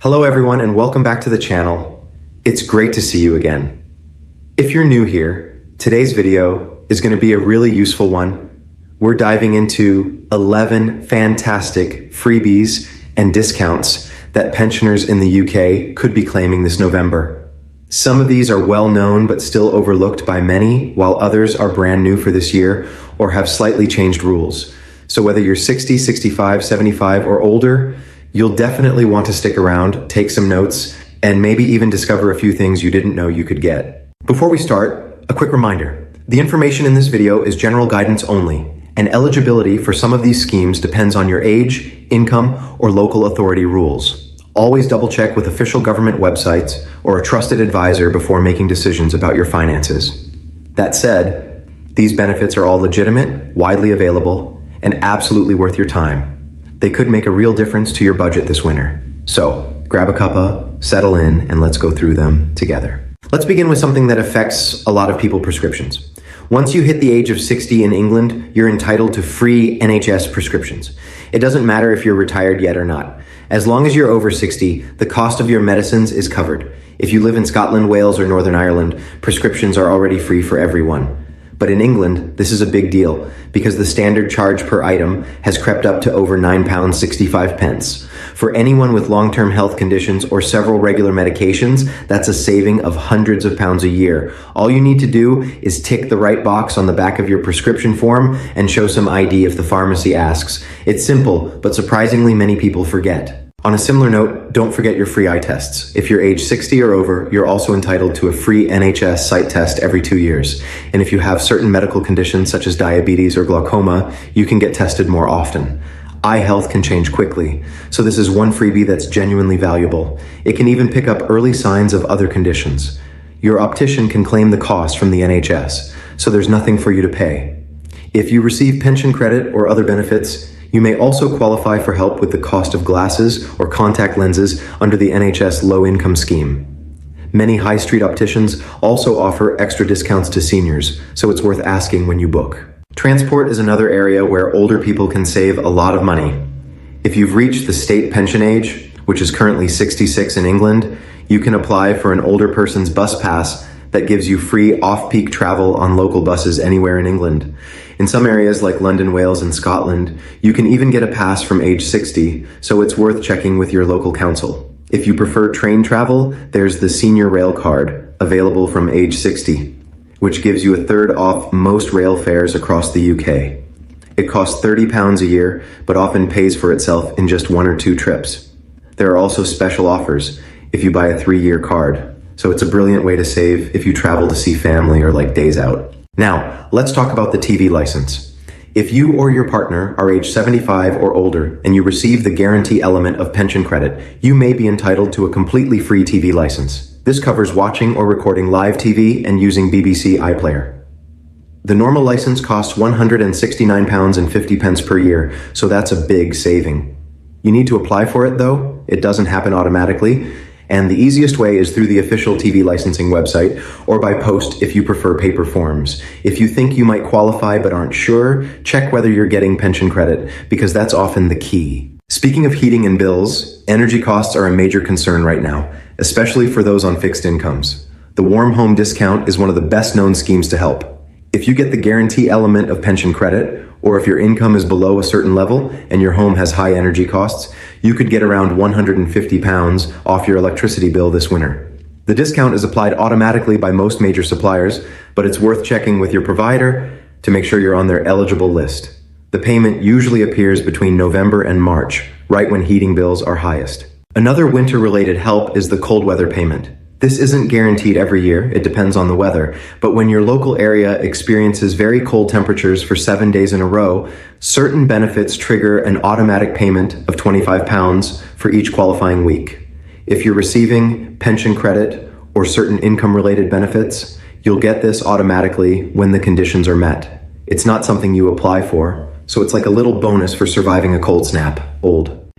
Hello everyone and welcome back to the channel. It's great to see you again. If you're new here, today's video is going to be a really useful one. We're diving into 11 fantastic freebies and discounts that pensioners in the UK could be claiming this November. Some of these are well known but still overlooked by many, while others are brand new for this year or have slightly changed rules. So whether you're 60, 65, 75 or older, you'll definitely want to stick around, take some notes, and maybe even discover a few things you didn't know you could get. Before we start, a quick reminder. The information in this video is general guidance only, and eligibility for some of these schemes depends on your age, income, or local authority rules. Always double check with official government websites or a trusted advisor before making decisions about your finances. That said, these benefits are all legitimate, widely available, and absolutely worth your time. They could make a real difference to your budget this winter. So grab a cuppa, settle in, and let's go through them together. Let's begin with something that affects a lot of people: prescriptions. Once you hit the age of 60 in England, you're entitled to free NHS prescriptions. It doesn't matter if you're retired yet or not. As long as you're over 60, the cost of your medicines is covered. If you live in Scotland, Wales, or Northern Ireland, prescriptions are already free for everyone. But in England, this is a big deal because the standard charge per item has crept up to over £9.65. For anyone with long-term health conditions or several regular medications, that's a saving of hundreds of pounds a year. All you need to do is tick the right box on the back of your prescription form and show some ID if the pharmacy asks. It's simple, but surprisingly many people forget. On a similar note, don't forget your free eye tests. If you're age 60 or over, you're also entitled to a free NHS sight test every 2 years. And if you have certain medical conditions such as diabetes or glaucoma, you can get tested more often. Eye health can change quickly, so this is one freebie that's genuinely valuable. It can even pick up early signs of other conditions. Your optician can claim the cost from the NHS, so there's nothing for you to pay. If you receive pension credit or other benefits, you may also qualify for help with the cost of glasses or contact lenses under the NHS low-income scheme. Many high street opticians also offer extra discounts to seniors, so it's worth asking when you book. Transport is another area where older people can save a lot of money. If you've reached the state pension age, which is currently 66 in England, you can apply for an older person's bus pass that gives you free off-peak travel on local buses anywhere in England. In some areas like London, Wales, and Scotland, you can even get a pass from age 60, so it's worth checking with your local council. If you prefer train travel, there's the senior railcard, available from age 60, which gives you a third off most rail fares across the UK. It costs £30 a year, but often pays for itself in just 1 or 2 trips. There are also special offers if you buy a 3-year card. So it's a brilliant way to save if you travel to see family or like days out. Now, let's talk about the TV license. If you or your partner are age 75 or older and you receive the guarantee element of pension credit, you may be entitled to a completely free TV license. This covers watching or recording live TV and using BBC iPlayer. The normal license costs £169.50 per year, so that's a big saving. You need to apply for it though. It doesn't happen automatically. And the easiest way is through the official TV licensing website or by post if you prefer paper forms. If you think you might qualify but aren't sure, check whether you're getting pension credit because that's often the key. Speaking of heating and bills, energy costs are a major concern right now, especially for those on fixed incomes. The Warm Home Discount is one of the best known schemes to help. If you get the guarantee element of pension credit, or if your income is below a certain level and your home has high energy costs, you could get around £150 off your electricity bill this winter. The discount is applied automatically by most major suppliers, but it's worth checking with your provider to make sure you're on their eligible list. The payment usually appears between November and March, right when heating bills are highest. Another winter-related help is the cold weather payment. This isn't guaranteed every year, it depends on the weather, but when your local area experiences very cold temperatures for 7 days in a row, certain benefits trigger an automatic payment of £25 for each qualifying week. If you're receiving pension credit or certain income-related benefits, you'll get this automatically when the conditions are met. It's not something you apply for, so it's like a little bonus for surviving a cold snap.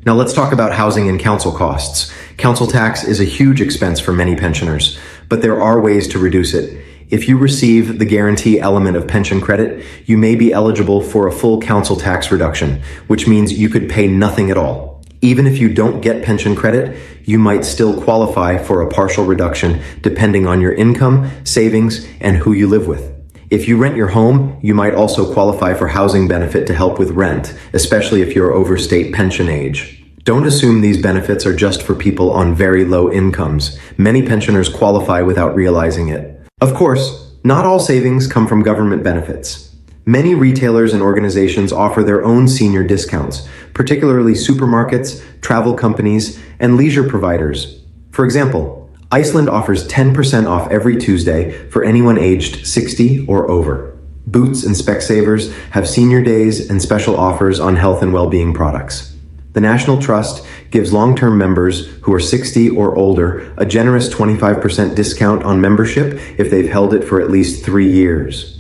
Now let's talk about housing and council costs. Council tax is a huge expense for many pensioners, but there are ways to reduce it. If you receive the guarantee element of pension credit, you may be eligible for a full council tax reduction, which means you could pay nothing at all. Even if you don't get pension credit, you might still qualify for a partial reduction depending on your income, savings, and who you live with. If you rent your home, you might also qualify for housing benefit to help with rent, especially if you're over state pension age. Don't assume these benefits are just for people on very low incomes. Many pensioners qualify without realizing it. Of course, not all savings come from government benefits. Many retailers and organizations offer their own senior discounts, particularly supermarkets, travel companies, and leisure providers. For example, Iceland offers 10% off every Tuesday for anyone aged 60 or over. Boots and Specsavers have senior days and special offers on health and well-being products. The National Trust gives long-term members who are 60 or older a generous 25% discount on membership if they've held it for at least 3 years.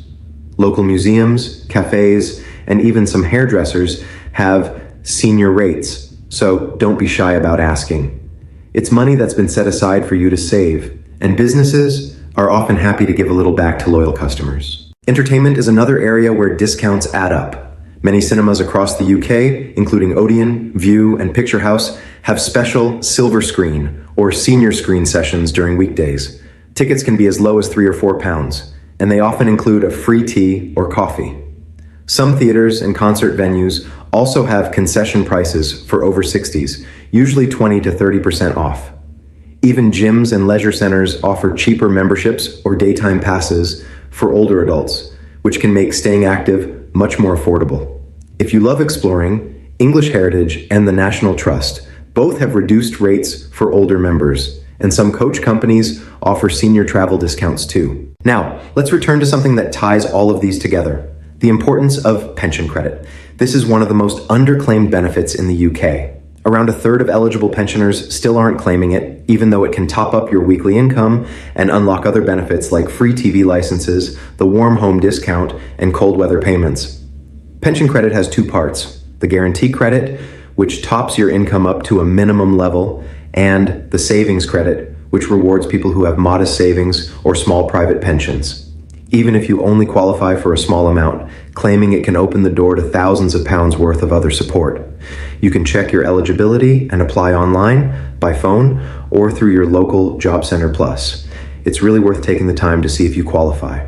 Local museums, cafes, and even some hairdressers have senior rates, so don't be shy about asking. It's money that's been set aside for you to save, and businesses are often happy to give a little back to loyal customers. Entertainment is another area where discounts add up. Many cinemas across the UK, including Odeon, View, and Picture House, have special silver screen or senior screen sessions during weekdays. Tickets can be as low as £3 or £4, and they often include a free tea or coffee. Some theaters and concert venues also have concession prices for over 60s, usually 20 to 30% off. Even gyms and leisure centers offer cheaper memberships or daytime passes for older adults, which can make staying active much more affordable. If you love exploring, English Heritage and the National Trust both have reduced rates for older members, and some coach companies offer senior travel discounts too. Now, let's return to something that ties all of these together: the importance of pension credit. This is one of the most underclaimed benefits in the UK. Around a third of eligible pensioners still aren't claiming it, even though it can top up your weekly income and unlock other benefits like free TV licenses, the warm home discount, and cold weather payments. Pension credit has two parts: the guarantee credit, which tops your income up to a minimum level, and the savings credit, which rewards people who have modest savings or small private pensions. Even if you only qualify for a small amount, claiming it can open the door to thousands of pounds worth of other support. You can check your eligibility and apply online, by phone, or through your local Job Center Plus. It's really worth taking the time to see if you qualify.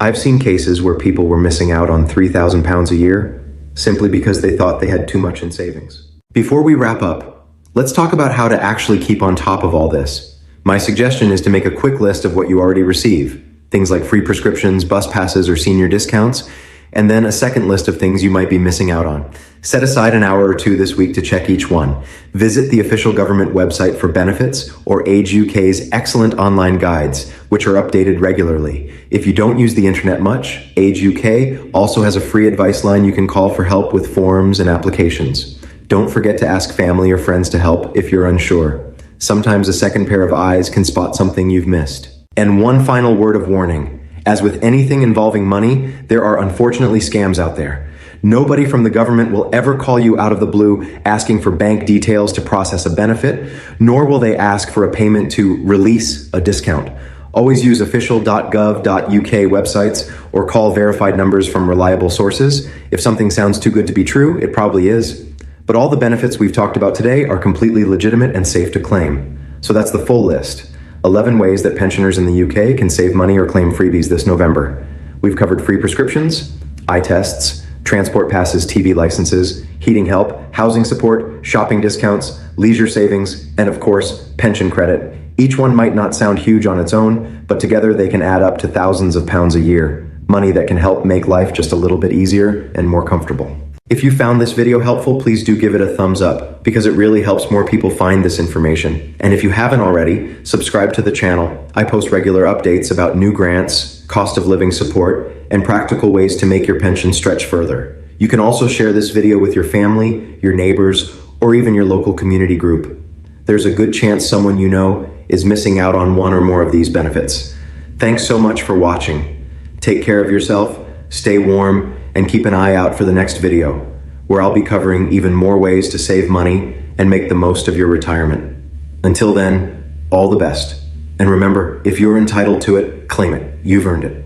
I've seen cases where people were missing out on £3,000 a year simply because they thought they had too much in savings. Before we wrap up, let's talk about how to actually keep on top of all this. My suggestion is to make a quick list of what you already receive, things like free prescriptions, bus passes, or senior discounts, and then a second list of things you might be missing out on. Set aside an hour or two this week to check each one. Visit the official government website for benefits or Age UK's excellent online guides, which are updated regularly. If you don't use the internet much, Age UK also has a free advice line you can call for help with forms and applications. Don't forget to ask family or friends to help if you're unsure. Sometimes a second pair of eyes can spot something you've missed. And one final word of warning. As with anything involving money, there are unfortunately scams out there. Nobody from the government will ever call you out of the blue asking for bank details to process a benefit, nor will they ask for a payment to release a discount. Always use official.gov.uk websites or call verified numbers from reliable sources. If something sounds too good to be true, it probably is. But all the benefits we've talked about today are completely legitimate and safe to claim. So that's the full list. 11 ways that pensioners in the UK can save money or claim freebies this November. We've covered free prescriptions, eye tests, transport passes, TV licenses, heating help, housing support, shopping discounts, leisure savings, and of course, pension credit. Each one might not sound huge on its own, but together they can add up to thousands of pounds a year. Money that can help make life just a little bit easier and more comfortable. If you found this video helpful, please do give it a thumbs up because it really helps more people find this information. And if you haven't already, subscribe to the channel. I post regular updates about new grants, cost of living support, and practical ways to make your pension stretch further. You can also share this video with your family, your neighbors, or even your local community group. There's a good chance someone you know is missing out on one or more of these benefits. Thanks so much for watching. Take care of yourself, stay warm, and keep an eye out for the next video, where I'll be covering even more ways to save money and make the most of your retirement. Until then, all the best. And remember, if you're entitled to it, claim it. You've earned it.